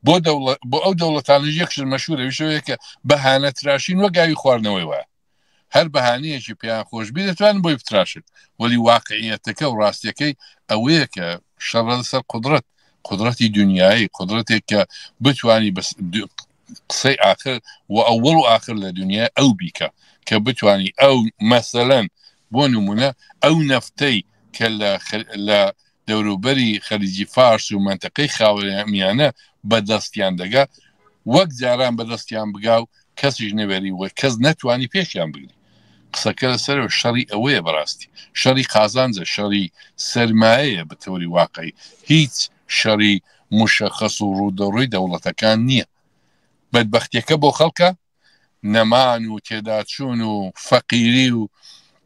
بۆ ئەو دەوڵەتانە یەکشر مەشهورە ویشەوەیە کە بەهانە تراشین وە گاوی خواردنەوەی وایە هەر بەهانەیەکی پێیان خۆشبی دەتوانن بۆی بتراشن وەلی واقعیەتەکە و ڕاستیەکەی ئەوەیە کە شەڕە لەسەر قدرەتی دنیایی قدرەتێک کە بتوانی قسەی آخر و ئەوڵ و آخر لە دنیا ئەو بیکە کە بتوانی ئەو مەسەلەن بۆ نمونە ئەو نەفتەی کە لە دەوروبەری خەلیجی فارس و منتەقەی خاوەنیانە بەدەستیان دەگا وەک جاران بەدەستیان بگا و کەسیش نەبێری و کەس نەتوانی پێشیان بگری قسەکە لەسەر شەڕی ئەوەیە بەڕاستی شەڕی قازانجە شەڕی سەرمایەیە بە تەوری واقعی هیچ شەڕی مشەخەص و ڕوودەڕووی دەوڵەتەکان نییە بەدبەختیەکە بۆ خەڵکە نەمان و تێداچوون و فەقیری و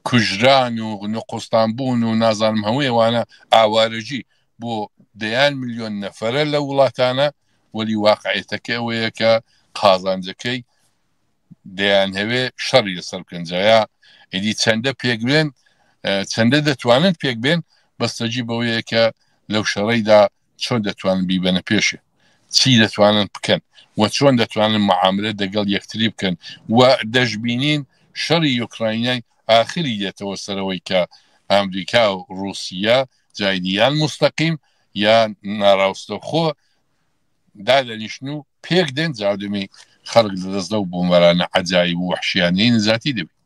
کوژران و نقستانبوون و نازانم هەمووی ئەوانە ئاوارەجی بۆ دەیان ملیۆن نەفەرە لە وڵاتانە وەلی واقعیەتەکە ئەوەیە کە قازانجەکەی دەیان هەوێ شەڕی لەسەر پێنجایە ئیدی چەندە پێکبێن چەندە دەتوانن پێک بێن بەستەجی بەوەیە کە لەو شەڕەیدا چۆن دەتوانن بیبەنە پێشێ چی دەتوانن بکەن و چۆن دەتوانن معاملە دەگەڵ یەکتری بکەن و دەشبینین شەڕی یوکراینای ئاخری دێتەوە سەرەوەی کە ئەمریکا و رووسیا جایدیان مستەقیم یان ناڕاوستە خۆ دادەنیشن و پێک دێن جادمی خەڵک لەدەستدا و بۆمەرانە عەجایب و وەحشیانەی نزاتی دەبێت